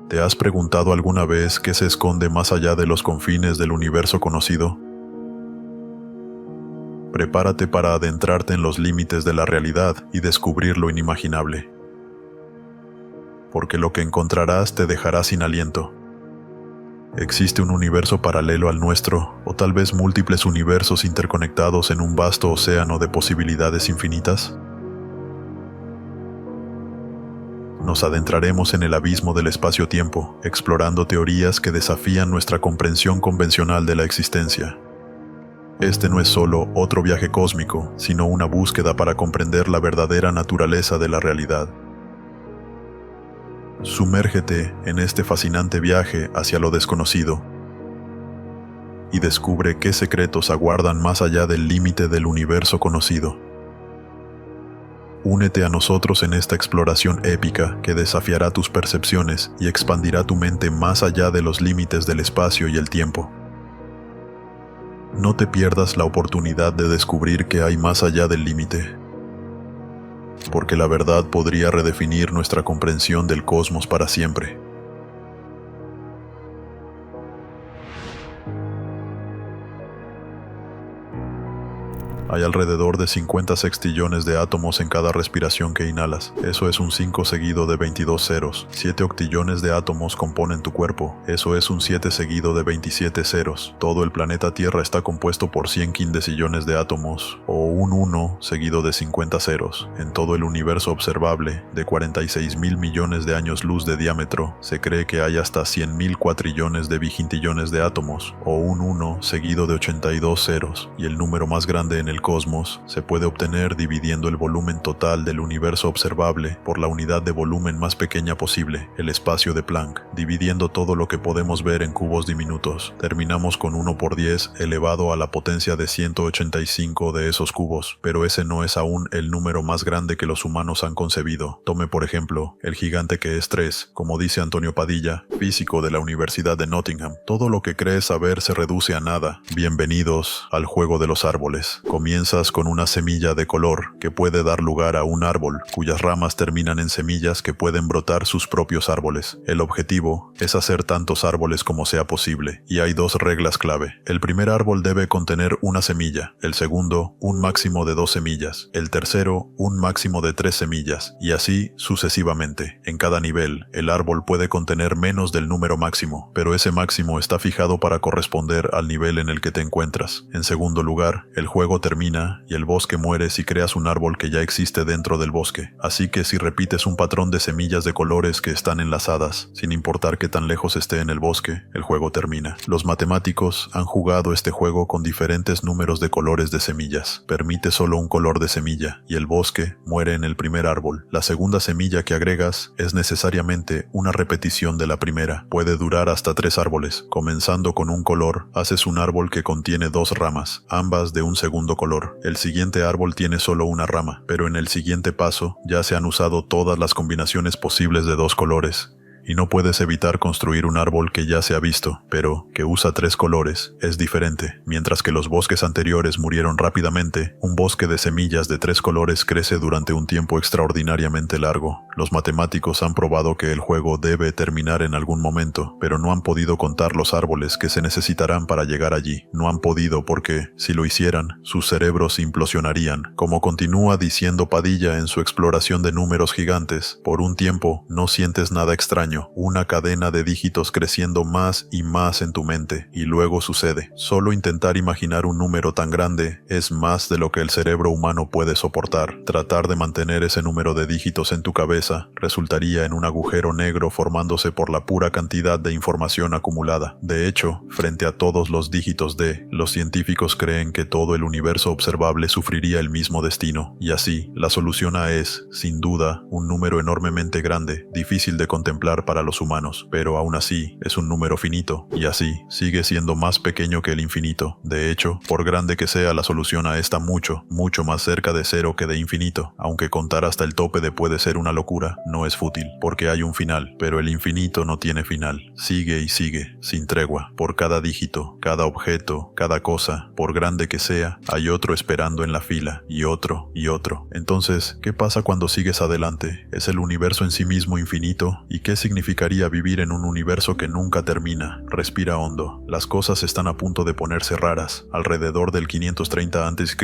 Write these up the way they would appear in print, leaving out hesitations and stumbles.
¿Te has preguntado alguna vez qué se esconde más allá de los confines del universo conocido? Prepárate para adentrarte en los límites de la realidad y descubrir lo inimaginable. Porque lo que encontrarás te dejará sin aliento. ¿Existe un universo paralelo al nuestro, o tal vez múltiples universos interconectados en un vasto océano de posibilidades infinitas? Nos adentraremos en el abismo del espacio-tiempo, explorando teorías que desafían nuestra comprensión convencional de la existencia. Este no es solo otro viaje cósmico, sino una búsqueda para comprender la verdadera naturaleza de la realidad. Sumérgete en este fascinante viaje hacia lo desconocido y descubre qué secretos aguardan más allá del límite del universo conocido. Únete a nosotros en esta exploración épica que desafiará tus percepciones y expandirá tu mente más allá de los límites del espacio y el tiempo. No te pierdas la oportunidad de descubrir qué hay más allá del límite, porque la verdad podría redefinir nuestra comprensión del cosmos para siempre. Hay alrededor de 50 sextillones de átomos en cada respiración que inhalas. Eso es un 5 seguido de 22 ceros. 7 octillones de átomos componen tu cuerpo. Eso es un 7 seguido de 27 ceros. Todo el planeta Tierra está compuesto por 100 quindesillones de átomos, o un 1 seguido de 50 ceros. En todo el universo observable, de 46.000 millones de años luz de diámetro, se cree que hay hasta 100.000 cuatrillones de vigintillones de átomos, o un 1 seguido de 82 ceros. Y el número más grande en el cosmos se puede obtener dividiendo el volumen total del universo observable por la unidad de volumen más pequeña posible, el espacio de Planck. Dividiendo todo lo que podemos ver en cubos diminutos, terminamos con 1 por 10 elevado a la potencia de 185 de esos cubos, pero ese no es aún el número más grande que los humanos han concebido. Tome por ejemplo, el gigante que es 3, como dice Antonio Padilla, físico de la Universidad de Nottingham. Todo lo que crees saber se reduce a nada. Bienvenidos al juego de los árboles. Comienzas con una semilla de color que puede dar lugar a un árbol, cuyas ramas terminan en semillas que pueden brotar sus propios árboles. El objetivo es hacer tantos árboles como sea posible, y hay 2 reglas clave. El primer árbol debe contener una semilla, el segundo, un máximo de 2 semillas, el tercero, un máximo de 3 semillas, y así sucesivamente. En cada nivel, el árbol puede contener menos del número máximo, pero ese máximo está fijado para corresponder al nivel en el que te encuentras. En segundo lugar, el juego termina y el bosque muere si creas un árbol que ya existe dentro del bosque. Así que si repites un patrón de semillas de colores que están enlazadas, sin importar qué tan lejos esté en el bosque, el juego termina. Los matemáticos han jugado este juego con diferentes números de colores de semillas. Permite solo un color de semilla, y el bosque muere en el primer árbol. La segunda semilla que agregas es necesariamente una repetición de la primera. Puede durar hasta 3 árboles. Comenzando con un color, haces un árbol que contiene 2 ramas, ambas de un segundo color. El siguiente árbol tiene solo una rama, pero en el siguiente paso ya se han usado todas las combinaciones posibles de 2 colores. Y no puedes evitar construir un árbol que ya se ha visto, pero que usa 3 colores. Es diferente. Mientras que los bosques anteriores murieron rápidamente, un bosque de semillas de 3 colores crece durante un tiempo extraordinariamente largo. Los matemáticos han probado que el juego debe terminar en algún momento, pero no han podido contar los árboles que se necesitarán para llegar allí. No han podido porque, si lo hicieran, sus cerebros implosionarían. Como continúa diciendo Padilla en su exploración de números gigantes, por un tiempo no sientes nada extraño. Una cadena de dígitos creciendo más y más en tu mente, y luego sucede. Solo intentar imaginar un número tan grande es más de lo que el cerebro humano puede soportar. Tratar de mantener ese número de dígitos en tu cabeza resultaría en un agujero negro formándose por la pura cantidad de información acumulada. De hecho, frente a todos los dígitos los científicos creen que todo el universo observable sufriría el mismo destino, y así, la solución A es, sin duda, un número enormemente grande, difícil de contemplar para los humanos, pero aún así es un número finito, y así sigue siendo más pequeño que el infinito. De hecho, por grande que sea, la solución a está mucho más cerca de 0 que de infinito. Aunque contar hasta el tope de puede ser una locura, no es fútil, porque hay un final, pero el infinito no tiene final. Sigue y sigue, sin tregua. Por cada dígito, cada objeto, cada cosa, por grande que sea, hay otro esperando en la fila, y otro, y otro. Entonces, ¿qué pasa cuando sigues adelante? ¿Es el universo en sí mismo infinito? ¿Y qué significa significaría vivir en un universo que nunca termina. Respira hondo. Las cosas están a punto de ponerse raras. Alrededor del 530 a.C.,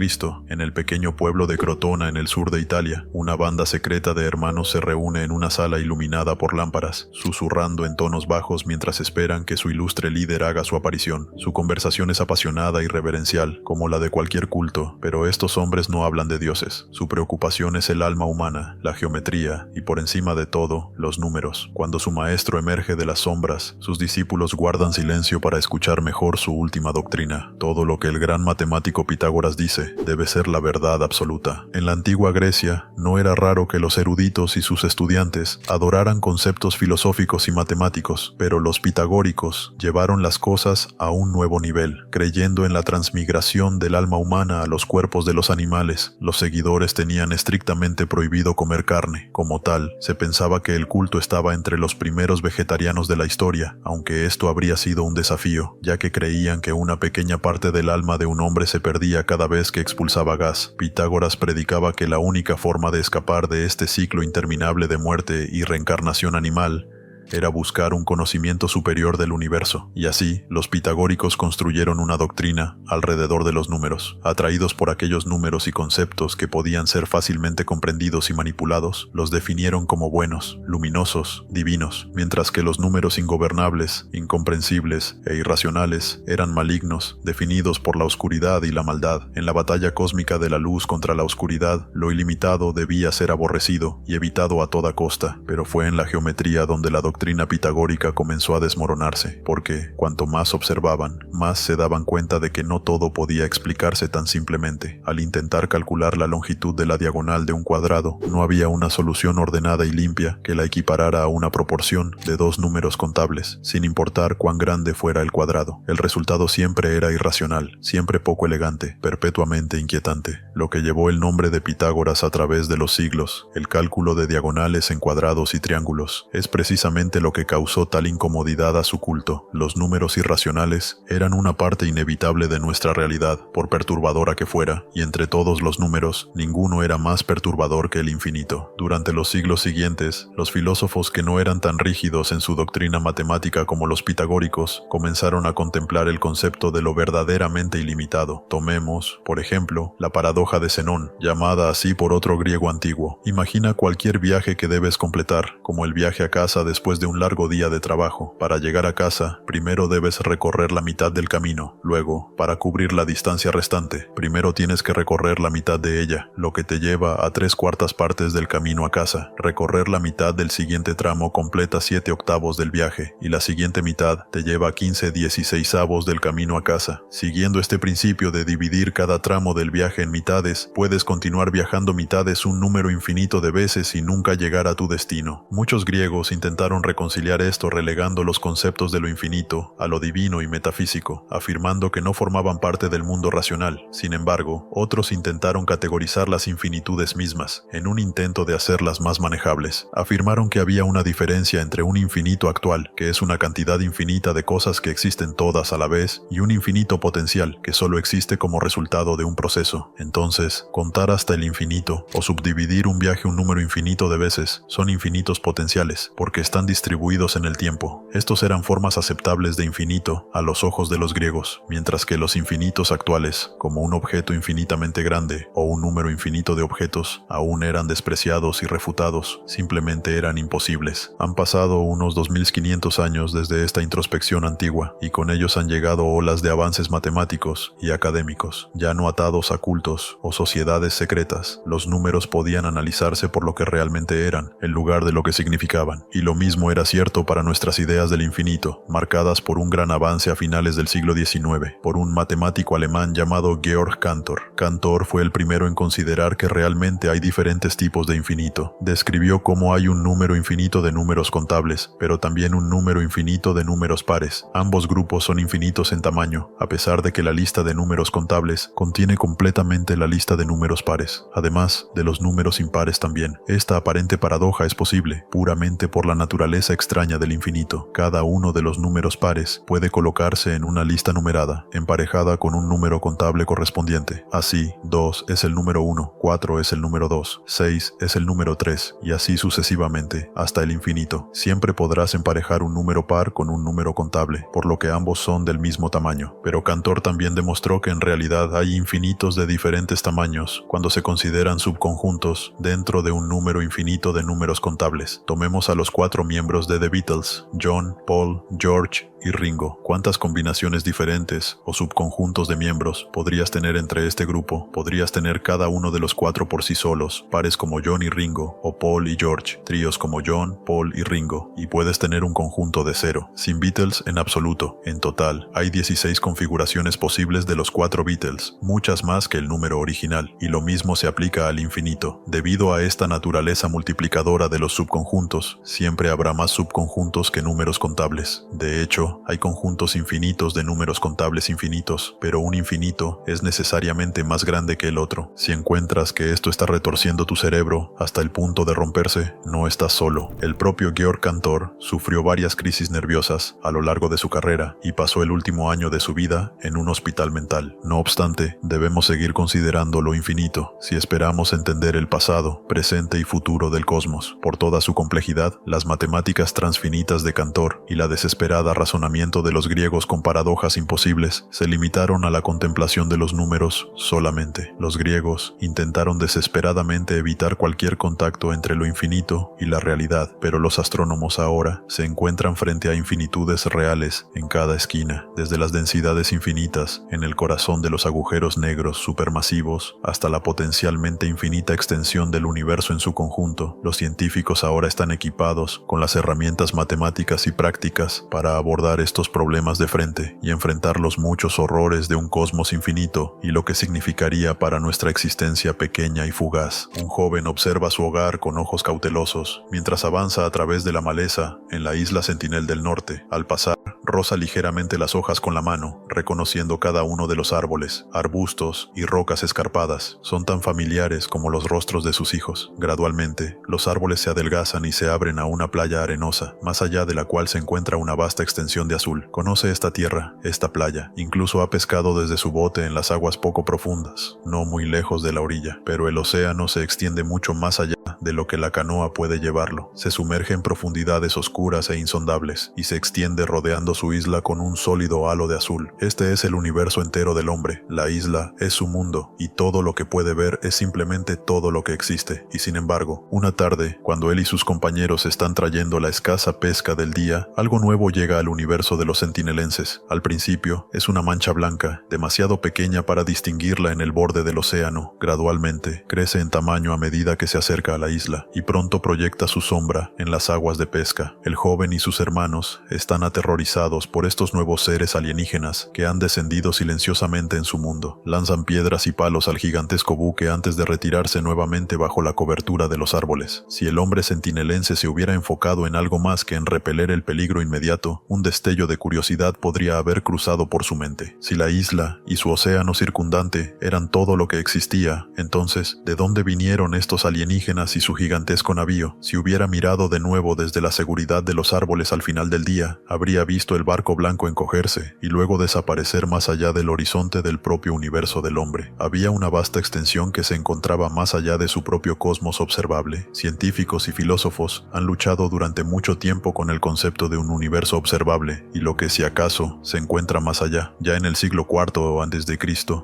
en el pequeño pueblo de Crotona en el sur de Italia, una banda secreta de hermanos se reúne en una sala iluminada por lámparas, susurrando en tonos bajos mientras esperan que su ilustre líder haga su aparición. Su conversación es apasionada y reverencial, como la de cualquier culto, pero estos hombres no hablan de dioses. Su preocupación es el alma humana, la geometría y, por encima de todo, los números. Cuando su maestro emerge de las sombras, sus discípulos guardan silencio para escuchar mejor su última doctrina. Todo lo que el gran matemático Pitágoras dice debe ser la verdad absoluta. En la antigua Grecia, no era raro que los eruditos y sus estudiantes adoraran conceptos filosóficos y matemáticos, pero los pitagóricos llevaron las cosas a un nuevo nivel, creyendo en la transmigración del alma humana a los cuerpos de los animales. Los seguidores tenían estrictamente prohibido comer carne. Como tal, se pensaba que el culto estaba entre los primeros vegetarianos de la historia, aunque esto habría sido un desafío, ya que creían que una pequeña parte del alma de un hombre se perdía cada vez que expulsaba gas. Pitágoras predicaba que la única forma de escapar de este ciclo interminable de muerte y reencarnación animal era buscar un conocimiento superior del universo, y así los pitagóricos construyeron una doctrina alrededor de los números. Atraídos por aquellos números y conceptos que podían ser fácilmente comprendidos y manipulados, los definieron como buenos, luminosos, divinos, mientras que los números ingobernables, incomprensibles e irracionales eran malignos, definidos por la oscuridad y la maldad. En la batalla cósmica de la luz contra la oscuridad, lo ilimitado debía ser aborrecido y evitado a toda costa, pero fue en la geometría donde la doctrina pitagórica comenzó a desmoronarse, porque cuanto más observaban, más se daban cuenta de que no todo podía explicarse tan simplemente. Al intentar calcular la longitud de la diagonal de un cuadrado, no había una solución ordenada y limpia que la equiparara a una proporción de dos números contables, sin importar cuán grande fuera el cuadrado. El resultado siempre era irracional, siempre poco elegante, perpetuamente inquietante. Lo que llevó el nombre de Pitágoras a través de los siglos, el cálculo de diagonales en cuadrados y triángulos, es precisamente lo que causó tal incomodidad a su culto. Los números irracionales eran una parte inevitable de nuestra realidad, por perturbadora que fuera, y entre todos los números, ninguno era más perturbador que el infinito. Durante los siglos siguientes, los filósofos que no eran tan rígidos en su doctrina matemática como los pitagóricos, comenzaron a contemplar el concepto de lo verdaderamente ilimitado. Tomemos, por ejemplo, la paradoja de Zenón, llamada así por otro griego antiguo. Imagina cualquier viaje que debes completar, como el viaje a casa después de un largo día de trabajo. Para llegar a casa, primero debes recorrer la mitad del camino. Luego, para cubrir la distancia restante, primero tienes que recorrer la mitad de ella, lo que te lleva a 3/4 partes del camino a casa. Recorrer la mitad del siguiente tramo completa 7/8 del viaje, y la siguiente mitad te lleva a 15/16 del camino a casa. Siguiendo este principio de dividir cada tramo del viaje en mitades, puedes continuar viajando mitades un número infinito de veces y nunca llegar a tu destino. Muchos griegos intentaron reconciliar esto relegando los conceptos de lo infinito a lo divino y metafísico, afirmando que no formaban parte del mundo racional. Sin embargo, otros intentaron categorizar las infinitudes mismas, en un intento de hacerlas más manejables. Afirmaron que había una diferencia entre un infinito actual, que es una cantidad infinita de cosas que existen todas a la vez, y un infinito potencial, que solo existe como resultado de un proceso. Entonces, contar hasta el infinito, o subdividir un viaje un número infinito de veces, son infinitos potenciales, porque están distribuidos en el tiempo. Estos eran formas aceptables de infinito a los ojos de los griegos, mientras que los infinitos actuales, como un objeto infinitamente grande o un número infinito de objetos, aún eran despreciados y refutados, simplemente eran imposibles. Han pasado unos 2500 años desde esta introspección antigua, y con ellos han llegado olas de avances matemáticos y académicos, ya no atados a cultos o sociedades secretas. Los números podían analizarse por lo que realmente eran, en lugar de lo que significaban, y lo mismo era cierto para nuestras ideas del infinito, marcadas por un gran avance a finales del siglo XIX, por un matemático alemán llamado Georg Cantor. Cantor fue el primero en considerar que realmente hay diferentes tipos de infinito. Describió cómo hay un número infinito de números contables, pero también un número infinito de números pares. Ambos grupos son infinitos en tamaño, a pesar de que la lista de números contables contiene completamente la lista de números pares, además de los números impares también. Esta aparente paradoja es posible, puramente por la naturaleza naturaleza extraña del infinito. Cada uno de los números pares puede colocarse en una lista numerada, emparejada con un número contable correspondiente. Así, 2 es el número 1, 4 es el número 2, 6 es el número 3, y así sucesivamente, hasta el infinito. Siempre podrás emparejar un número par con un número contable, por lo que ambos son del mismo tamaño. Pero Cantor también demostró que en realidad hay infinitos de diferentes tamaños cuando se consideran subconjuntos dentro de un número infinito de números contables. Tomemos a los 4 miembros de The Beatles: John, Paul, George y Ringo. ¿Cuántas combinaciones diferentes o subconjuntos de miembros podrías tener entre este grupo? Podrías tener cada uno de los 4 por sí solos, pares como John y Ringo, o Paul y George, tríos como John, Paul y Ringo, y puedes tener un conjunto de 0. Sin Beatles en absoluto. En total, hay 16 configuraciones posibles de los 4 Beatles, muchas más que el número original, y lo mismo se aplica al infinito. Debido a esta naturaleza multiplicadora de los subconjuntos, siempre habrá más subconjuntos que números contables. De hecho, hay conjuntos infinitos de números contables infinitos, pero un infinito es necesariamente más grande que el otro. Si encuentras que esto está retorciendo tu cerebro hasta el punto de romperse, no estás solo. El propio Georg Cantor sufrió varias crisis nerviosas a lo largo de su carrera y pasó el último año de su vida en un hospital mental. No obstante, debemos seguir considerando lo infinito si esperamos entender el pasado, presente y futuro del cosmos. Por toda su complejidad, las matemáticas transfinitas de Cantor y la desesperada razonamiento de los griegos con paradojas imposibles se limitaron a la contemplación de los números solamente. Los griegos intentaron desesperadamente evitar cualquier contacto entre lo infinito y la realidad, pero los astrónomos ahora se encuentran frente a infinitudes reales en cada esquina, desde las densidades infinitas en el corazón de los agujeros negros supermasivos hasta la potencialmente infinita extensión del universo en su conjunto. Los científicos ahora están equipados con las herramientas matemáticas y prácticas para abordar estos problemas de frente y enfrentar los muchos horrores de un cosmos infinito y lo que significaría para nuestra existencia pequeña y fugaz. Un joven observa su hogar con ojos cautelosos mientras avanza a través de la maleza en la isla Sentinel del Norte. Al pasar, roza ligeramente las hojas con la mano, reconociendo cada uno de los árboles, arbustos y rocas escarpadas. Son tan familiares como los rostros de sus hijos. Gradualmente, los árboles se adelgazan y se abren a una playa arenosa, más allá de la cual se encuentra una vasta extensión de azul. Conoce esta tierra, esta playa. Incluso ha pescado desde su bote en las aguas poco profundas, no muy lejos de la orilla. Pero el océano se extiende mucho más allá de lo que la canoa puede llevarlo. Se sumerge en profundidades oscuras e insondables y se extiende rodeando su isla con un sólido halo de azul. Este es el universo entero del hombre. La isla es su mundo y todo lo que puede ver es simplemente todo lo que existe. Y sin embargo, una tarde, cuando él y sus compañeros están trayendo la escasa pesca del día, algo nuevo llega al universo de los sentinelenses. Al principio, es una mancha blanca, demasiado pequeña para distinguirla en el borde del océano. Gradualmente, crece en tamaño a medida que se acerca a la isla y pronto proyecta su sombra en las aguas de pesca. El joven y sus hermanos están aterrorizados por estos nuevos seres alienígenas que han descendido silenciosamente en su mundo. Lanzan piedras y palos al gigantesco buque antes de retirarse nuevamente bajo la cobertura de los árboles. Si el hombre sentinelense se hubiera enfocado en algo más que en repeler el peligro inmediato, un destello de curiosidad podría haber cruzado por su mente. Si la isla y su océano circundante eran todo lo que existía, entonces, ¿de dónde vinieron estos alienígenas y su gigantesco navío? Si hubiera mirado de nuevo desde la seguridad de los árboles al final del día, habría visto el barco blanco encogerse y luego desaparecer más allá del horizonte del propio universo del hombre. Había una vasta extensión que se encontraba más allá de su propio cosmos observable. Científicos y filósofos han luchado durante mucho tiempo con el concepto de un universo observable y lo que si acaso se encuentra más allá. Ya en el siglo IV a.C.,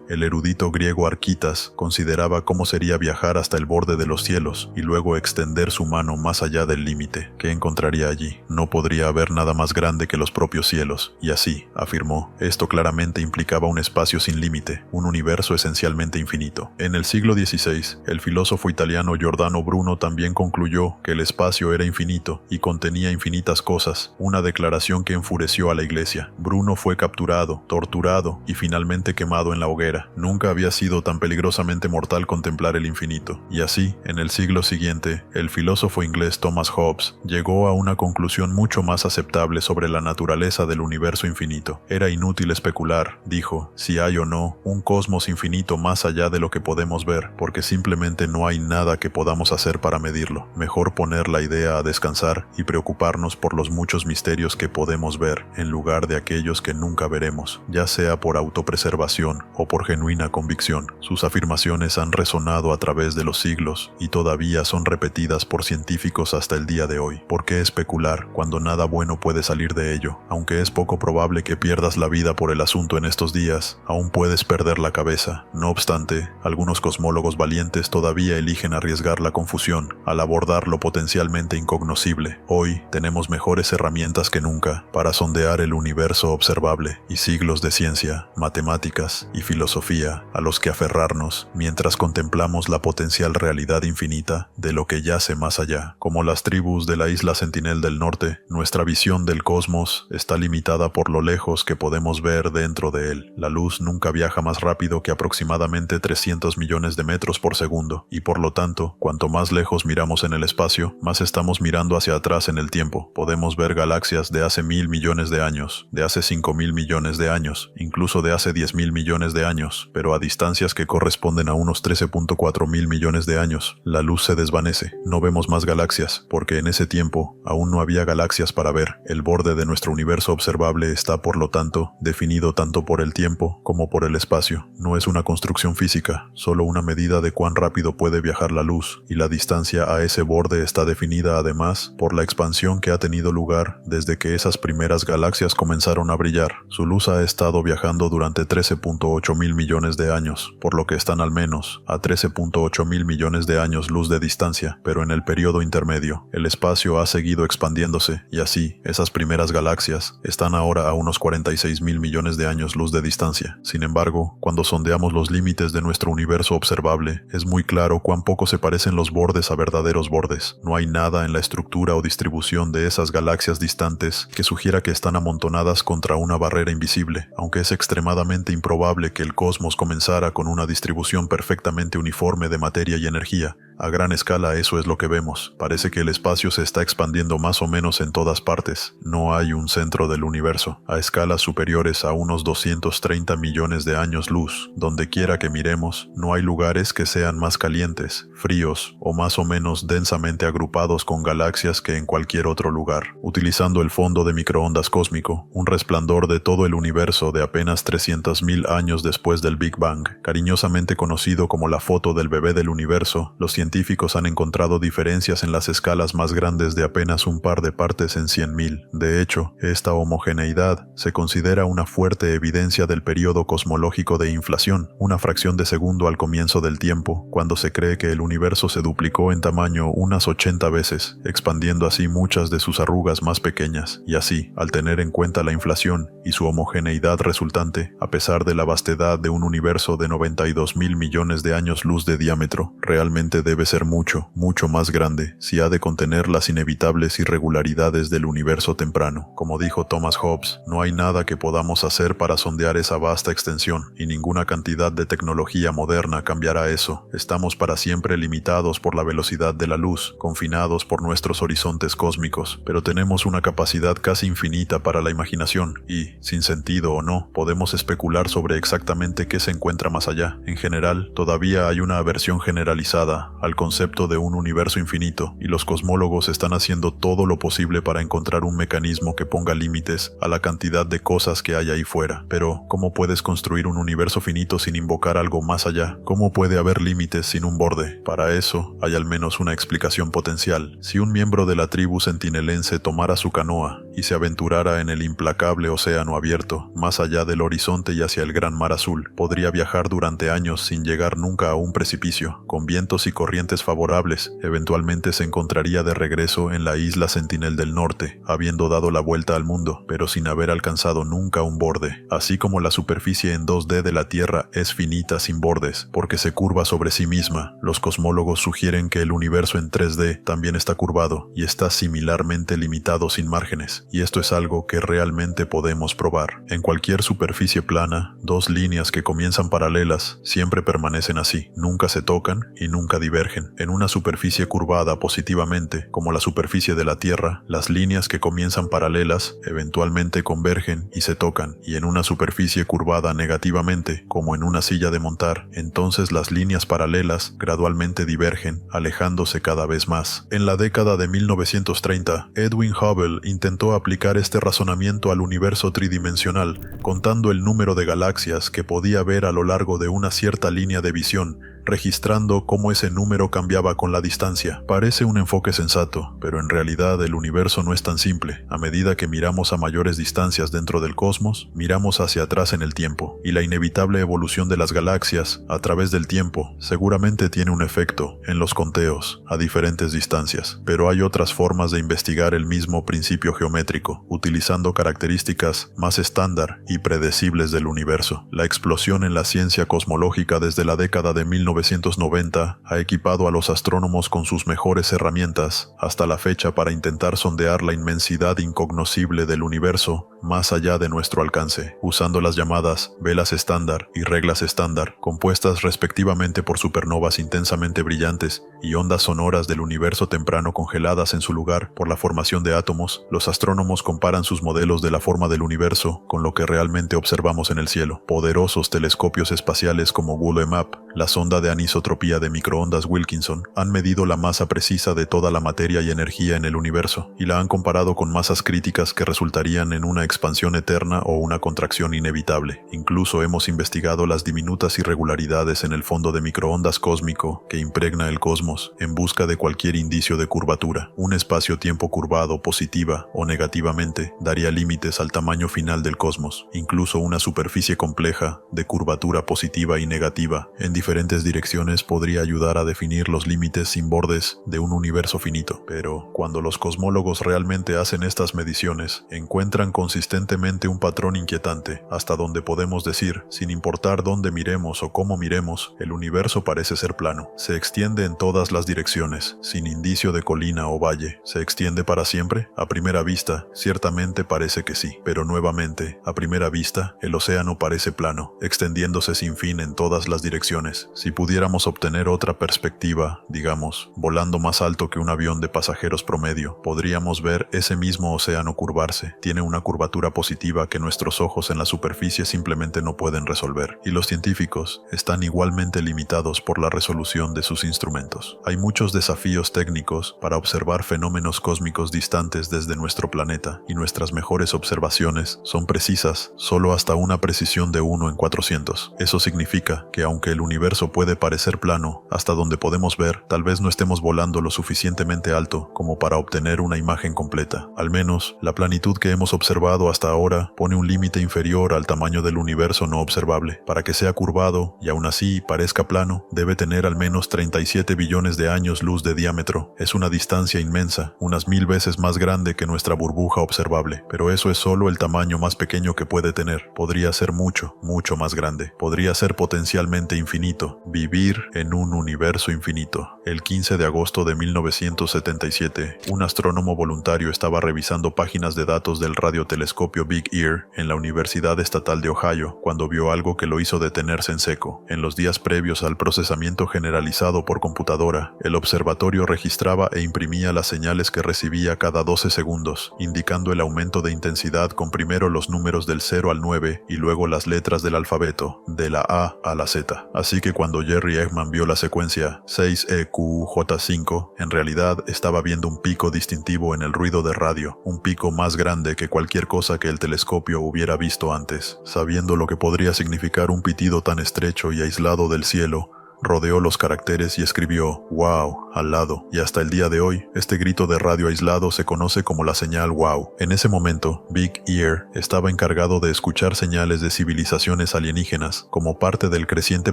el erudito griego Arquitas consideraba cómo sería viajar hasta el borde de los cielos y luego extender su mano más allá del límite. ¿Qué encontraría allí? No podría haber nada más grande que los propios cielos, y así, afirmó, esto claramente implicaba un espacio sin límite, un universo esencialmente infinito. En el siglo XVI, el filósofo italiano Giordano Bruno también concluyó que el espacio era infinito y contenía infinitas cosas, una declaración que enfureció a la Iglesia. Bruno fue capturado, torturado y finalmente quemado en la hoguera. Nunca había sido tan peligrosamente mortal contemplar el infinito. Y así, en el siglo siguiente, el filósofo inglés Thomas Hobbes llegó a una conclusión mucho más aceptable sobre la naturaleza naturaleza del universo infinito. Era inútil especular, dijo, si hay o no un cosmos infinito más allá de lo que podemos ver, porque simplemente no hay nada que podamos hacer para medirlo. Mejor poner la idea a descansar y preocuparnos por los muchos misterios que podemos ver, en lugar de aquellos que nunca veremos, ya sea por autopreservación o por genuina convicción. Sus afirmaciones han resonado a través de los siglos y todavía son repetidas por científicos hasta el día de hoy. ¿Por qué especular cuando nada bueno puede salir de ello? Aunque es poco probable que pierdas la vida por el asunto en estos días, aún puedes perder la cabeza. No obstante, algunos cosmólogos valientes todavía eligen arriesgar la confusión al abordar lo potencialmente incognoscible. Hoy tenemos mejores herramientas que nunca para sondear el universo observable y siglos de ciencia, matemáticas y filosofía a los que aferrarnos mientras contemplamos la potencial realidad infinita de lo que yace más allá. Como las tribus de la isla Sentinel del Norte, nuestra visión del cosmos está limitada por lo lejos que podemos ver dentro de él. La luz nunca viaja más rápido que aproximadamente 300 millones de metros por segundo, y por lo tanto, cuanto más lejos miramos en el espacio, más estamos mirando hacia atrás en el tiempo. Podemos ver galaxias de hace 1.000 millones de años, de hace 5.000 millones de años, incluso de hace 10.000 millones de años, pero a distancias que corresponden a unos 13.4 mil millones de años. La luz se desvanece, no vemos más galaxias, porque en ese tiempo aún no había galaxias para ver. El borde de nuestro universo observable está, por lo tanto, definido tanto por el tiempo como por el espacio. No es una construcción física, solo una medida de cuán rápido puede viajar la luz, y la distancia a ese borde está definida además por la expansión que ha tenido lugar desde que esas primeras galaxias comenzaron a brillar. Su luz ha estado viajando durante 13.8 mil millones de años, por lo que están al menos a 13.8 mil millones de años luz de distancia, pero en el periodo intermedio, el espacio ha seguido expandiéndose, y así, esas primeras galaxias están ahora a unos 46 mil millones de años luz de distancia. Sin embargo, cuando sondeamos los límites de nuestro universo observable, es muy claro cuán poco se parecen los bordes a verdaderos bordes. No hay nada en la estructura o distribución de esas galaxias distantes que sugiera que están amontonadas contra una barrera invisible, aunque es extremadamente improbable que el cosmos comenzara con una distribución perfectamente uniforme de materia y energía. A gran escala eso es lo que vemos. Parece que el espacio se está expandiendo más o menos en todas partes. No hay un centro del universo. A escalas superiores a unos 230 millones de años luz, donde quiera que miremos, no hay lugares que sean más calientes, fríos o más o menos densamente agrupados con galaxias que en cualquier otro lugar. Utilizando el fondo de microondas cósmico, un resplandor de todo el universo de apenas 300.000 años después del Big Bang, cariñosamente conocido como la foto del bebé del universo, los científicos han encontrado diferencias en las escalas más grandes de apenas un par de partes en 100.000. De hecho, esta homogeneidad se considera una fuerte evidencia del período cosmológico de inflación, una fracción de segundo al comienzo del tiempo, cuando se cree que el universo se duplicó en tamaño unas 80 veces, expandiendo así muchas de sus arrugas más pequeñas, y así, al tener en cuenta la inflación y su homogeneidad resultante, a pesar de la vastedad de un universo de 92.000 millones de años luz de diámetro, realmente debe ser mucho, mucho más grande si ha de contener las inevitables irregularidades del universo temprano. Como dijo Thomas Hobbes, no hay nada que podamos hacer para sondear esa vasta extensión, y ninguna cantidad de tecnología moderna cambiará eso. Estamos para siempre limitados por la velocidad de la luz, confinados por nuestros horizontes cósmicos, pero tenemos una capacidad casi infinita para la imaginación, y, sin sentido o no, podemos especular sobre exactamente qué se encuentra más allá. En general, todavía hay una aversión generalizada al concepto de un universo infinito, y los cosmólogos están haciendo todo lo posible para encontrar un mecanismo que ponga límites a la cantidad de cosas que hay ahí fuera. Pero, ¿cómo puedes construir un universo finito sin invocar algo más allá? ¿Cómo puede haber límites sin un borde? Para eso, hay al menos una explicación potencial. Si un miembro de la tribu sentinelense tomara su canoa y se aventurara en el implacable océano abierto, más allá del horizonte y hacia el gran mar azul, podría viajar durante años sin llegar nunca a un precipicio. Con vientos y corrientes favorables, eventualmente se encontraría de regreso en la isla Sentinel del Norte, habiendo dado la vuelta al mundo, pero sin haber alcanzado nunca un borde. Así como la superficie en 2D de la Tierra es finita sin bordes, porque se curva sobre sí misma, los cosmólogos sugieren que el universo en 3D también está curvado y está similarmente limitado sin márgenes. y esto es algo que realmente podemos probar. En cualquier superficie plana, dos líneas que comienzan paralelas siempre permanecen así, nunca se tocan y nunca divergen. En una superficie curvada positivamente, como la superficie de la Tierra, las líneas que comienzan paralelas eventualmente convergen y se tocan, y en una superficie curvada negativamente, como en una silla de montar, entonces las líneas paralelas gradualmente divergen, alejándose cada vez más. En la década de 1930, Edwin Hubble intentó aplicar este razonamiento al universo tridimensional, contando el número de galaxias que podía ver a lo largo de una cierta línea de visión, registrando cómo ese número cambiaba con la distancia. Parece un enfoque sensato, pero en realidad el universo no es tan simple. A medida que miramos a mayores distancias dentro del cosmos, miramos hacia atrás en el tiempo, y la inevitable evolución de las galaxias a través del tiempo seguramente tiene un efecto en los conteos a diferentes distancias. Pero hay otras formas de investigar el mismo principio geométrico, utilizando características más estándar y predecibles del universo. La explosión en la ciencia cosmológica desde la década de 1990 ha equipado a los astrónomos con sus mejores herramientas hasta la fecha para intentar sondear la inmensidad incognoscible del universo más allá de nuestro alcance, usando las llamadas velas estándar y reglas estándar, compuestas respectivamente por supernovas intensamente brillantes y ondas sonoras del universo temprano congeladas en su lugar por la formación de átomos. Los astrónomos comparan sus modelos de la forma del universo con lo que realmente observamos en el cielo. Poderosos telescopios espaciales como Woolley Map, la sonda de anisotropía de microondas Wilkinson, han medido la masa precisa de toda la materia y energía en el universo, y la han comparado con masas críticas que resultarían en una expansión eterna o una contracción inevitable. Incluso hemos investigado las diminutas irregularidades en el fondo de microondas cósmico que impregna el cosmos en busca de cualquier indicio de curvatura. Un espacio-tiempo curvado positiva o negativamente daría límites al tamaño final del cosmos. Incluso una superficie compleja de curvatura positiva y negativa en diferentes direcciones podría ayudar a definir los límites sin bordes de un universo finito. Pero cuando los cosmólogos realmente hacen estas mediciones, encuentran consistentemente un patrón inquietante, hasta donde podemos decir, sin importar dónde miremos o cómo miremos, el universo parece ser plano. Se extiende en todas las direcciones, sin indicio de colina o valle. ¿Se extiende para siempre? A primera vista, ciertamente parece que sí, pero nuevamente, a primera vista, el océano parece plano, extendiéndose sin fin en todas las direcciones. Si pudiéramos obtener otra perspectiva, digamos, volando más alto que un avión de pasajeros promedio, podríamos ver ese mismo océano curvarse. Tiene una curvatura positiva que nuestros ojos en la superficie simplemente no pueden resolver, y los científicos están igualmente limitados por la resolución de sus instrumentos. Hay muchos desafíos técnicos para observar fenómenos cósmicos distantes desde nuestro planeta, y nuestras mejores observaciones son precisas solo hasta una precisión de 1 en 400. Eso significa que aunque el universo puede parecer plano, hasta donde podemos ver, tal vez no estemos volando lo suficientemente alto como para obtener una imagen completa. Al menos, la planitud que hemos observado hasta ahora pone un límite inferior al tamaño del universo no observable. Para que sea curvado y aún así parezca plano, debe tener al menos 37 billones de años luz de diámetro. Es una distancia inmensa, unas 1000 veces más grande que nuestra burbuja observable, pero eso es solo el tamaño más pequeño que puede tener. Podría ser mucho, mucho más grande. Podría ser potencialmente infinito. Vivir en un universo infinito. El 15 de agosto de 1977, un astrónomo voluntario estaba revisando páginas de datos del radiotelescopio Big Ear en la Universidad Estatal de Ohio cuando vio algo que lo hizo detenerse en seco. En los días previos al procesamiento generalizado por computadora, el observatorio registraba e imprimía las señales que recibía cada 12 segundos, indicando el aumento de intensidad con primero los números del 0 al 9 y luego las letras del alfabeto, de la A a la Z. Así que cuando Jerry Eggman vio la secuencia 6EQJ5, en realidad estaba viendo un pico distintivo en el ruido de radio, un pico más grande que cualquier cosa que el telescopio hubiera visto antes. Sabiendo lo que podría significar un pitido tan estrecho y aislado del cielo, rodeó los caracteres y escribió "wow" al lado, y hasta el día de hoy, este grito de radio aislado se conoce como la señal wow. En ese momento, Big Ear estaba encargado de escuchar señales de civilizaciones alienígenas como parte del creciente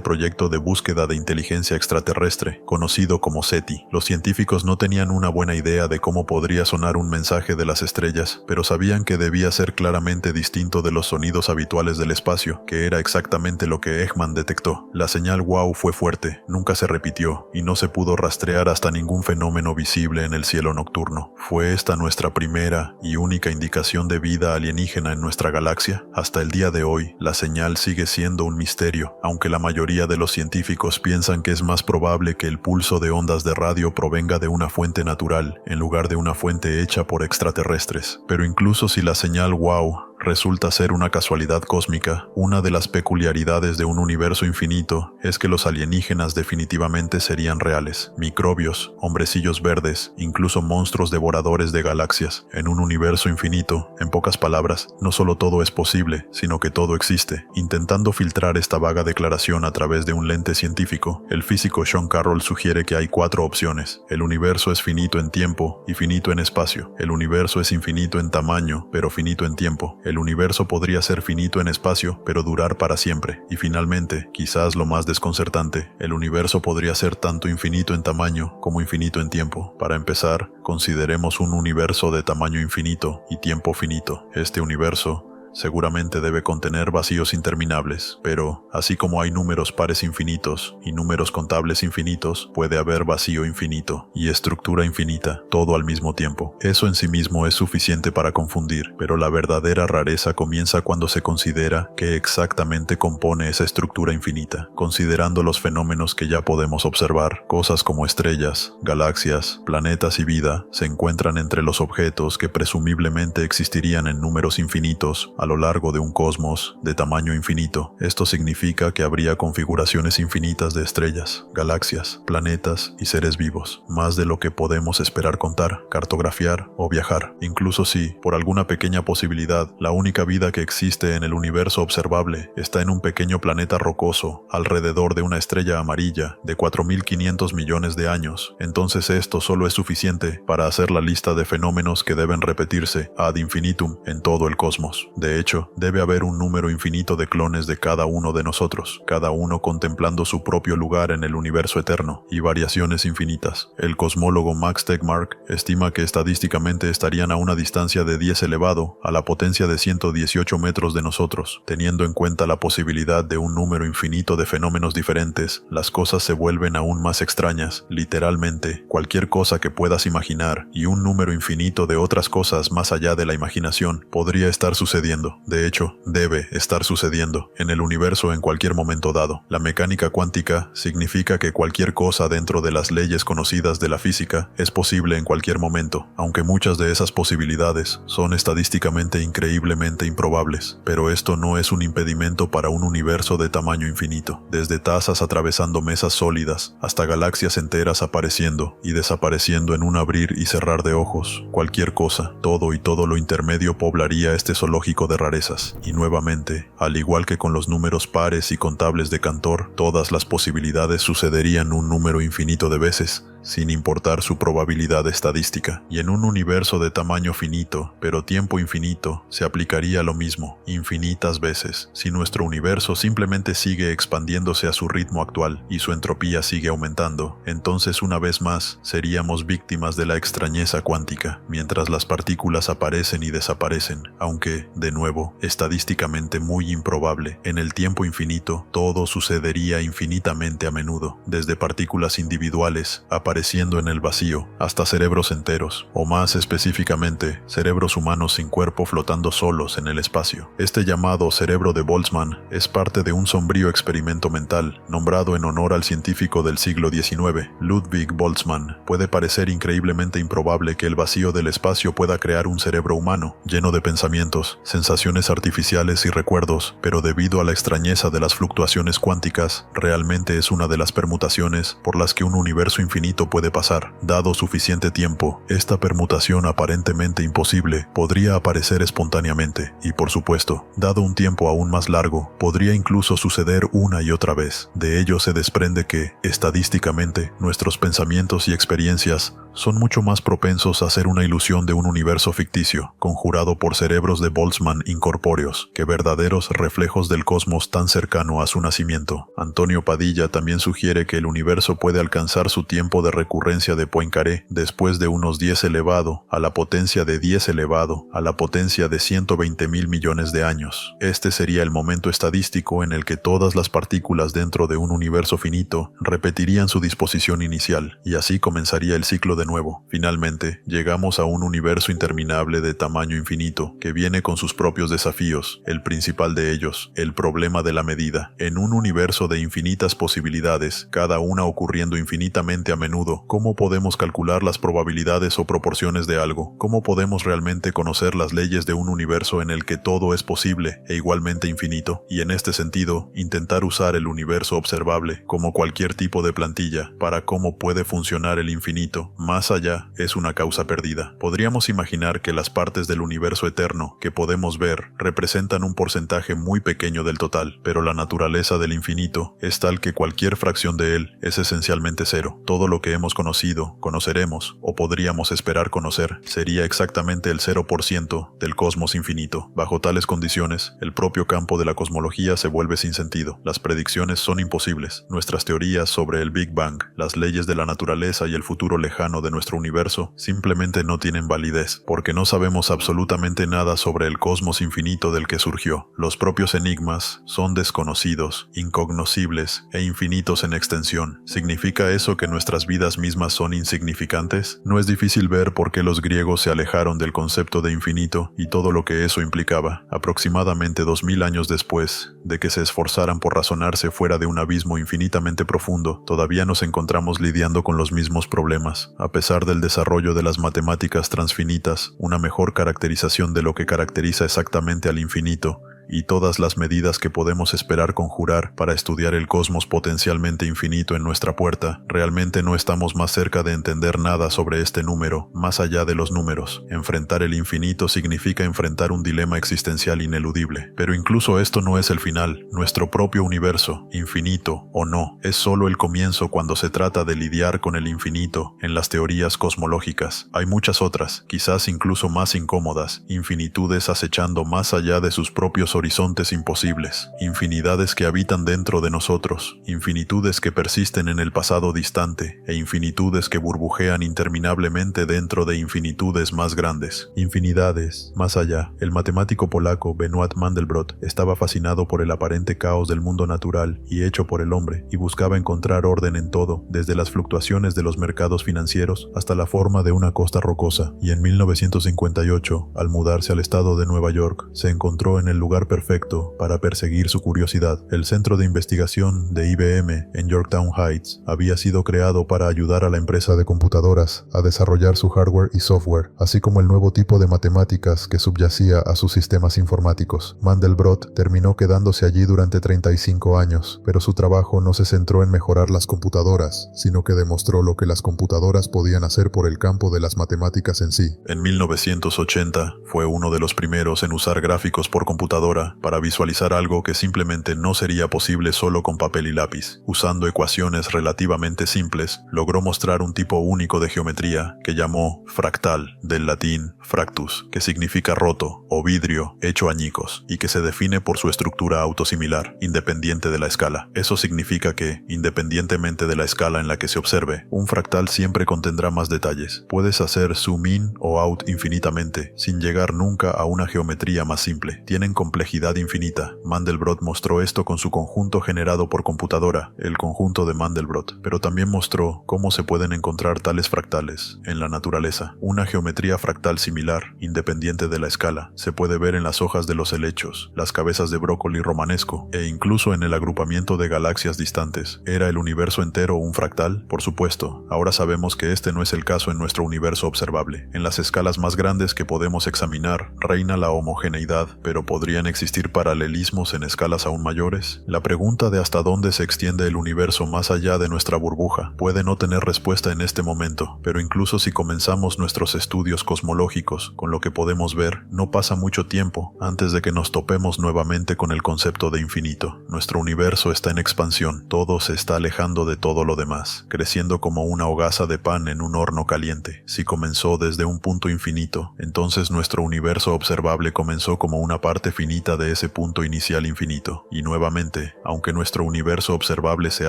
proyecto de búsqueda de inteligencia extraterrestre, conocido como SETI. Los científicos no tenían una buena idea de cómo podría sonar un mensaje de las estrellas, pero sabían que debía ser claramente distinto de los sonidos habituales del espacio, que era exactamente lo que Eggman detectó. La señal wow fue fuerte. muerte, nunca se repitió y no se pudo rastrear hasta ningún fenómeno visible en el cielo nocturno. ¿Fue esta nuestra primera y única indicación de vida alienígena en nuestra galaxia? Hasta el día de hoy, la señal sigue siendo un misterio, aunque la mayoría de los científicos piensan que es más probable que el pulso de ondas de radio provenga de una fuente natural, en lugar de una fuente hecha por extraterrestres. Pero incluso si la señal WOW resulta ser una casualidad cósmica, una de las peculiaridades de un universo infinito es que los alienígenas definitivamente serían reales. Microbios, hombrecillos verdes, incluso monstruos devoradores de galaxias. En un universo infinito, en pocas palabras, no solo todo es posible, sino que todo existe. Intentando filtrar esta vaga declaración a través de un lente científico, el físico Sean Carroll sugiere que hay 4 opciones. El universo es finito en tiempo y finito en espacio. El universo es infinito en tamaño, pero finito en tiempo. El universo podría ser finito en espacio, pero durar para siempre. Y finalmente, quizás lo más desconcertante, el universo podría ser tanto infinito en tamaño como infinito en tiempo. Para empezar, consideremos un universo de tamaño infinito y tiempo finito. Este universo seguramente debe contener vacíos interminables, pero así como hay números pares infinitos y números contables infinitos, puede haber vacío infinito y estructura infinita, todo al mismo tiempo. Eso en sí mismo es suficiente para confundir, pero la verdadera rareza comienza cuando se considera qué exactamente compone esa estructura infinita, considerando los fenómenos que ya podemos observar. Cosas como estrellas, galaxias, planetas y vida se encuentran entre los objetos que presumiblemente existirían en números infinitos a lo largo de un cosmos de tamaño infinito. Esto significa que habría configuraciones infinitas de estrellas, galaxias, planetas y seres vivos, más de lo que podemos esperar contar, cartografiar o viajar. Incluso si, por alguna pequeña posibilidad, la única vida que existe en el universo observable está en un pequeño planeta rocoso alrededor de una estrella amarilla de 4.500 millones de años, entonces esto solo es suficiente para hacer la lista de fenómenos que deben repetirse ad infinitum en todo el cosmos. De hecho, debe haber un número infinito de clones de cada uno de nosotros, cada uno contemplando su propio lugar en el universo eterno, y variaciones infinitas. El cosmólogo Max Tegmark estima que estadísticamente estarían a una distancia de 10 elevado a la potencia de 118 metros de nosotros. Teniendo en cuenta la posibilidad de un número infinito de fenómenos diferentes, las cosas se vuelven aún más extrañas. Literalmente, cualquier cosa que puedas imaginar y un número infinito de otras cosas más allá de la imaginación podría estar sucediendo. De hecho, debe estar sucediendo en el universo en cualquier momento dado. La mecánica cuántica significa que cualquier cosa dentro de las leyes conocidas de la física es posible en cualquier momento, aunque muchas de esas posibilidades son estadísticamente increíblemente improbables. Pero esto no es un impedimento para un universo de tamaño infinito. Desde tazas atravesando mesas sólidas hasta galaxias enteras apareciendo y desapareciendo en un abrir y cerrar de ojos, cualquier cosa, todo y todo lo intermedio poblaría este zoológico de rarezas. Y nuevamente, al igual que con los números pares y contables de Cantor, todas las posibilidades sucederían un número infinito de veces, sin importar su probabilidad estadística. Y en un universo de tamaño finito, pero tiempo infinito, se aplicaría lo mismo, infinitas veces. Si nuestro universo simplemente sigue expandiéndose a su ritmo actual y su entropía sigue aumentando, entonces una vez más seríamos víctimas de la extrañeza cuántica, mientras las partículas aparecen y desaparecen, aunque, de nuevo, estadísticamente muy improbable. En el tiempo infinito, todo sucedería infinitamente a menudo, desde partículas individuales apareciendo en el vacío, hasta cerebros enteros, o más específicamente, cerebros humanos sin cuerpo flotando solos en el espacio. Este llamado cerebro de Boltzmann es parte de un sombrío experimento mental, nombrado en honor al científico del siglo XIX, Ludwig Boltzmann. Puede parecer increíblemente improbable que el vacío del espacio pueda crear un cerebro humano, lleno de pensamientos, sensaciones artificiales y recuerdos, pero debido a la extrañeza de las fluctuaciones cuánticas, realmente es una de las permutaciones por las que un universo infinito puede pasar. Dado suficiente tiempo, esta permutación aparentemente imposible podría aparecer espontáneamente, y por supuesto, dado un tiempo aún más largo, podría incluso suceder una y otra vez. De ello se desprende que, estadísticamente, nuestros pensamientos y experiencias son mucho más propensos a ser una ilusión de un universo ficticio, conjurado por cerebros de Boltzmann incorpóreos, que verdaderos reflejos del cosmos tan cercano a su nacimiento. Antonio Padilla también sugiere que el universo puede alcanzar su tiempo de recurrencia de Poincaré después de unos 10 elevado a la potencia de 10 elevado a la potencia de 120.000 millones de años. Este sería el momento estadístico en el que todas las partículas dentro de un universo finito repetirían su disposición inicial, y así comenzaría el ciclo de nuevo. Finalmente, llegamos a un universo interminable de tamaño infinito, que viene con sus propios desafíos, el principal de ellos, el problema de la medida. En un universo de infinitas posibilidades, cada una ocurriendo infinitamente a menudo, ¿cómo podemos calcular las probabilidades o proporciones de algo? ¿Cómo podemos realmente conocer las leyes de un universo en el que todo es posible e igualmente infinito? Y en este sentido, intentar usar el universo observable como cualquier tipo de plantilla para cómo puede funcionar el infinito más allá es una causa perdida. Podríamos imaginar que las partes del universo eterno que podemos ver representan un porcentaje muy pequeño del total, pero la naturaleza del infinito es tal que cualquier fracción de él es esencialmente cero. Todo lo que hemos conocido, conoceremos o podríamos esperar conocer sería exactamente el 0% del cosmos infinito. Bajo tales condiciones, el propio campo de la cosmología se vuelve sin sentido. Las predicciones son imposibles. Nuestras teorías sobre el Big Bang, las leyes de la naturaleza y el futuro lejano de nuestro universo simplemente no tienen validez, porque no sabemos absolutamente nada sobre el cosmos infinito del que surgió. Los propios enigmas son desconocidos, incognoscibles e infinitos en extensión. ¿Significa eso que nuestras vidas mismas son insignificantes? No es difícil ver por qué los griegos se alejaron del concepto de infinito y todo lo que eso implicaba. Aproximadamente 2000 años después de que se esforzaran por razonarse fuera de un abismo infinitamente profundo, todavía nos encontramos lidiando con los mismos problemas. A pesar del desarrollo de las matemáticas transfinitas, una mejor caracterización de lo que caracteriza exactamente al infinito, y todas las medidas que podemos esperar conjurar para estudiar el cosmos potencialmente infinito en nuestra puerta, realmente no estamos más cerca de entender nada sobre este número, más allá de los números. Enfrentar el infinito significa enfrentar un dilema existencial ineludible. Pero incluso esto no es el final. Nuestro propio universo, infinito o no, es solo el comienzo cuando se trata de lidiar con el infinito en las teorías cosmológicas. Hay muchas otras, quizás incluso más incómodas, infinitudes acechando más allá de sus propios horizontes imposibles, infinidades que habitan dentro de nosotros, infinitudes que persisten en el pasado distante e infinitudes que burbujean interminablemente dentro de infinitudes más grandes. Infinidades, más allá. El matemático polaco Benoit Mandelbrot estaba fascinado por el aparente caos del mundo natural y hecho por el hombre, y buscaba encontrar orden en todo, desde las fluctuaciones de los mercados financieros hasta la forma de una costa rocosa. Y en 1958, al mudarse al estado de Nueva York, se encontró en el lugar perfecto para perseguir su curiosidad. El centro de investigación de IBM en Yorktown Heights había sido creado para ayudar a la empresa de computadoras a desarrollar su hardware y software, así como el nuevo tipo de matemáticas que subyacía a sus sistemas informáticos. Mandelbrot terminó quedándose allí durante 35 años, pero su trabajo no se centró en mejorar las computadoras, sino que demostró lo que las computadoras podían hacer por el campo de las matemáticas en sí. En 1980 fue uno de los primeros en usar gráficos por computadora para visualizar algo que simplemente no sería posible solo con papel y lápiz. Usando ecuaciones relativamente simples, logró mostrar un tipo único de geometría que llamó fractal, del latín fractus, que significa roto o vidrio hecho añicos, y que se define por su estructura autosimilar, independiente de la escala. Eso significa que, independientemente de la escala en la que se observe, un fractal siempre contendrá más detalles. Puedes hacer zoom in o out infinitamente, sin llegar nunca a una geometría más simple. Tienen complejidad infinita. Mandelbrot mostró esto con su conjunto generado por computadora, el conjunto de Mandelbrot, pero también mostró cómo se pueden encontrar tales fractales en la naturaleza. Una geometría fractal similar, independiente de la escala, se puede ver en las hojas de los helechos, las cabezas de brócoli romanesco, e incluso en el agrupamiento de galaxias distantes. ¿Era el universo entero un fractal? Por supuesto. Ahora sabemos que este no es el caso en nuestro universo observable. En las escalas más grandes que podemos examinar, reina la homogeneidad, pero podrían existir paralelismos en escalas aún mayores? La pregunta de hasta dónde se extiende el universo más allá de nuestra burbuja puede no tener respuesta en este momento, pero incluso si comenzamos nuestros estudios cosmológicos con lo que podemos ver, no pasa mucho tiempo antes de que nos topemos nuevamente con el concepto de infinito. Nuestro universo está en expansión, todo se está alejando de todo lo demás, creciendo como una hogaza de pan en un horno caliente. Si comenzó desde un punto infinito, entonces nuestro universo observable comenzó como una parte finita de ese punto inicial infinito. Y nuevamente, aunque nuestro universo observable se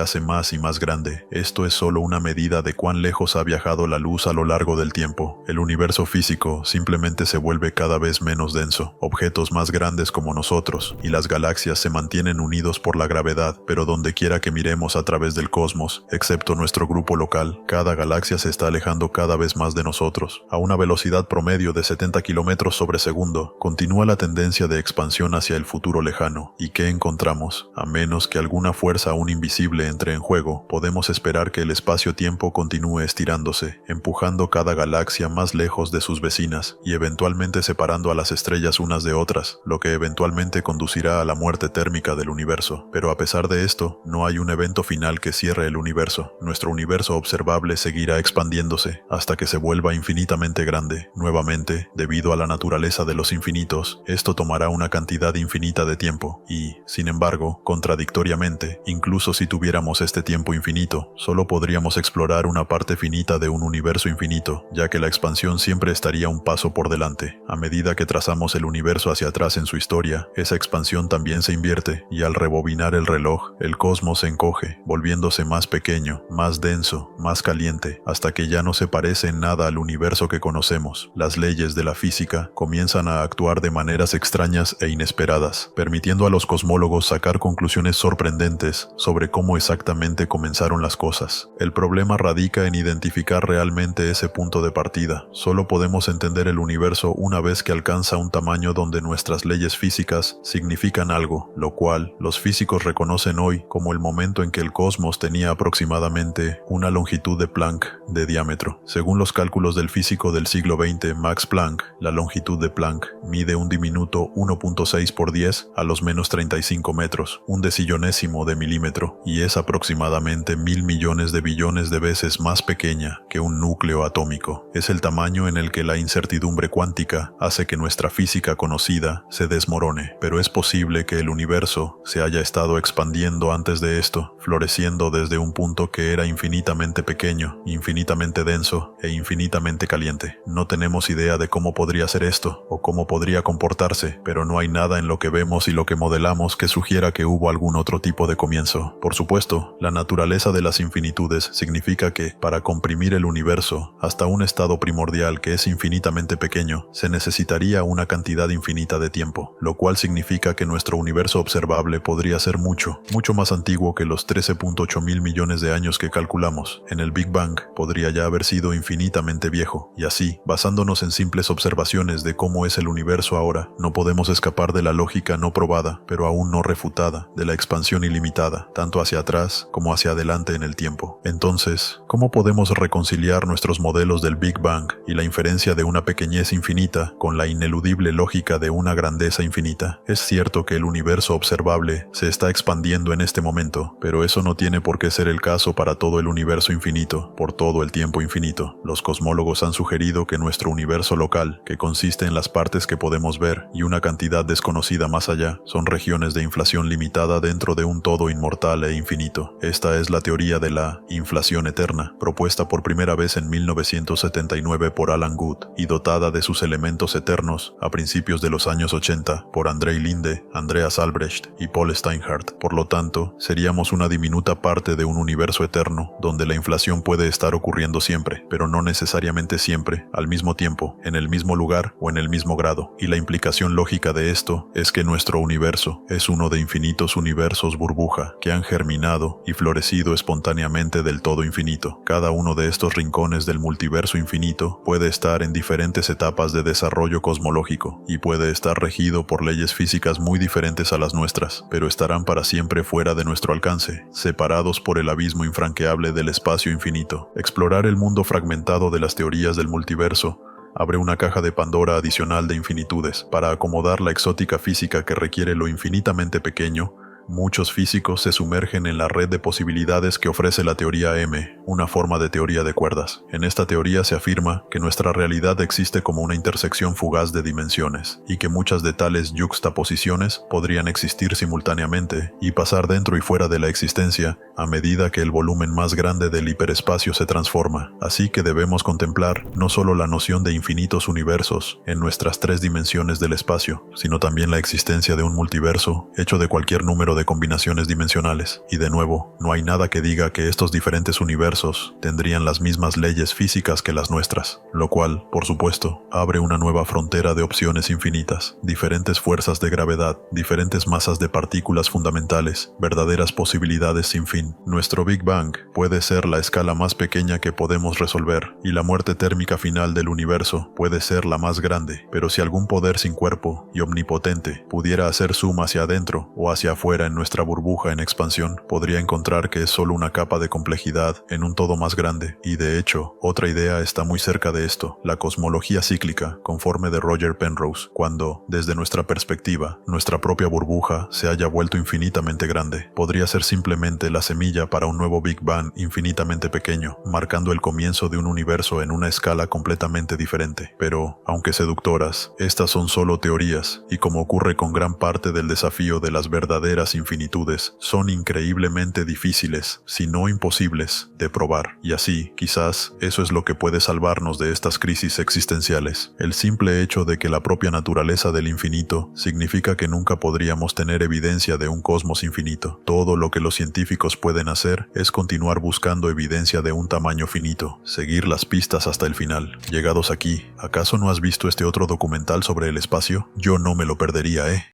hace más y más grande, esto es solo una medida de cuán lejos ha viajado la luz a lo largo del tiempo. El universo físico simplemente se vuelve cada vez menos denso, objetos más grandes como nosotros, y las galaxias se mantienen unidos por la gravedad, pero donde quiera que miremos a través del cosmos, excepto nuestro grupo local, cada galaxia se está alejando cada vez más de nosotros. A una velocidad promedio de 70 kilómetros sobre segundo, continúa la tendencia de expansión hacia el futuro lejano. ¿Y qué encontramos? A menos que alguna fuerza aún invisible entre en juego, podemos esperar que el espacio-tiempo continúe estirándose, empujando cada galaxia más lejos de sus vecinas y eventualmente separando a las estrellas unas de otras, lo que eventualmente conducirá a la muerte térmica del universo. Pero a pesar de esto, no hay un evento final que cierre el universo. Nuestro universo observable seguirá expandiéndose hasta que se vuelva infinitamente grande. Nuevamente, debido a la naturaleza de los infinitos, esto tomará una cantidad infinita de tiempo y, sin embargo, contradictoriamente, incluso si tuviéramos este tiempo infinito, solo podríamos explorar una parte finita de un universo infinito, ya que la expansión siempre estaría un paso por delante. A medida que trazamos el universo hacia atrás en su historia, esa expansión también se invierte, y al rebobinar el reloj, el cosmos se encoge, volviéndose más pequeño, más denso, más caliente, hasta que ya no se parece en nada al universo que conocemos. Las leyes de la física comienzan a actuar de maneras extrañas e inesperadas, permitiendo a los cosmólogos sacar conclusiones sorprendentes sobre cómo exactamente comenzaron las cosas. El problema radica en identificar realmente ese punto de partida. Solo podemos entender el universo una vez que alcanza un tamaño donde nuestras leyes físicas significan algo, lo cual los físicos reconocen hoy como el momento en que el cosmos tenía aproximadamente una longitud de Planck de diámetro. Según los cálculos del físico del siglo XX, Max Planck, la longitud de Planck mide un diminuto 1.6 por 10 a los menos 35 metros, un decillonésimo de milímetro, y es aproximadamente 1.000 millones de billones de veces más pequeña que un núcleo atómico. Es el tamaño en el que la incertidumbre cuántica hace que nuestra física conocida se desmorone, pero es posible que el universo se haya estado expandiendo antes de esto, floreciendo desde un punto que era infinitamente pequeño, infinitamente denso e infinitamente caliente. No tenemos idea de cómo podría ser esto o cómo podría comportarse, pero no hay nada en lo que vemos y lo que modelamos que sugiera que hubo algún otro tipo de comienzo. Por supuesto, la naturaleza de las infinitudes significa que, para comprimir el universo hasta un estado primordial que es infinitamente pequeño, se necesitaría una cantidad infinita de tiempo, lo cual significa que nuestro universo observable podría ser mucho más antiguo que los 13.8 mil millones de años que calculamos. En el Big Bang podría ya haber sido infinitamente viejo, y así, basándonos en simples observaciones de cómo es el universo ahora, no podemos escapar de la lógica no probada, pero aún no refutada, de la expansión ilimitada, tanto hacia atrás como hacia adelante en el tiempo. Entonces, ¿cómo podemos reconciliar nuestros modelos del Big Bang y la inferencia de una pequeñez infinita con la ineludible lógica de una grandeza infinita? Es cierto que el universo observable se está expandiendo en este momento, pero eso no tiene por qué ser el caso para todo el universo infinito, por todo el tiempo infinito. Los cosmólogos han sugerido que nuestro universo local, que consiste en las partes que podemos ver y una cantidad desconocida más allá, son regiones de inflación limitada dentro de un todo inmortal e infinito. Esta es la teoría de la inflación eterna, propuesta por primera vez en 1979 por Alan Guth y dotada de sus elementos eternos a principios de los años 80 por Andrei Linde, Andreas Albrecht y Paul Steinhardt. Por lo tanto, seríamos una diminuta parte de un universo eterno donde la inflación puede estar ocurriendo siempre, pero no necesariamente siempre, al mismo tiempo, en el mismo lugar o en el mismo grado. Y la implicación lógica de esto es que nuestro universo es uno de infinitos universos burbuja que han germinado y florecido espontáneamente del todo infinito. Cada uno de estos rincones del multiverso infinito puede estar en diferentes etapas de desarrollo cosmológico y puede estar regido por leyes físicas muy diferentes a las nuestras, pero estarán para siempre fuera de nuestro alcance, separados por el abismo infranqueable del espacio infinito. Explorar el mundo fragmentado de las teorías del multiverso abre una caja de Pandora adicional de infinitudes para acomodar la exótica física que requiere lo infinitamente pequeño. Muchos físicos se sumergen en la red de posibilidades que ofrece la teoría M, una forma de teoría de cuerdas. En esta teoría se afirma que nuestra realidad existe como una intersección fugaz de dimensiones, y que muchas de tales yuxtaposiciones podrían existir simultáneamente y pasar dentro y fuera de la existencia a medida que el volumen más grande del hiperespacio se transforma. Así que debemos contemplar no solo la noción de infinitos universos en nuestras 3 dimensiones del espacio, sino también la existencia de un multiverso hecho de cualquier número de combinaciones dimensionales. Y de nuevo, no hay nada que diga que estos diferentes universos tendrían las mismas leyes físicas que las nuestras, lo cual, por supuesto, abre una nueva frontera de opciones infinitas, diferentes fuerzas de gravedad, diferentes masas de partículas fundamentales, verdaderas posibilidades sin fin. Nuestro Big Bang puede ser la escala más pequeña que podemos resolver, y la muerte térmica final del universo puede ser la más grande, pero si algún poder sin cuerpo y omnipotente pudiera hacer zoom hacia adentro o hacia afuera en nuestra burbuja en expansión, podría encontrar que es solo una capa de complejidad en un todo más grande. Y de hecho, otra idea está muy cerca de esto, la cosmología cíclica, conforme de Roger Penrose, cuando, desde nuestra perspectiva, nuestra propia burbuja se haya vuelto infinitamente grande. Podría ser simplemente la semilla para un nuevo Big Bang infinitamente pequeño, marcando el comienzo de un universo en una escala completamente diferente. Pero, aunque seductoras, estas son solo teorías, y como ocurre con gran parte del desafío de las verdaderas infinitudes, son increíblemente difíciles, si no imposibles, de probar. Y así, quizás, eso es lo que puede salvarnos de estas crisis existenciales. El simple hecho de que la propia naturaleza del infinito significa que nunca podríamos tener evidencia de un cosmos infinito. Todo lo que los científicos pueden hacer es continuar buscando evidencia de un tamaño finito, seguir las pistas hasta el final. Llegados aquí, ¿acaso no has visto este otro documental sobre el espacio? Yo no me lo perdería,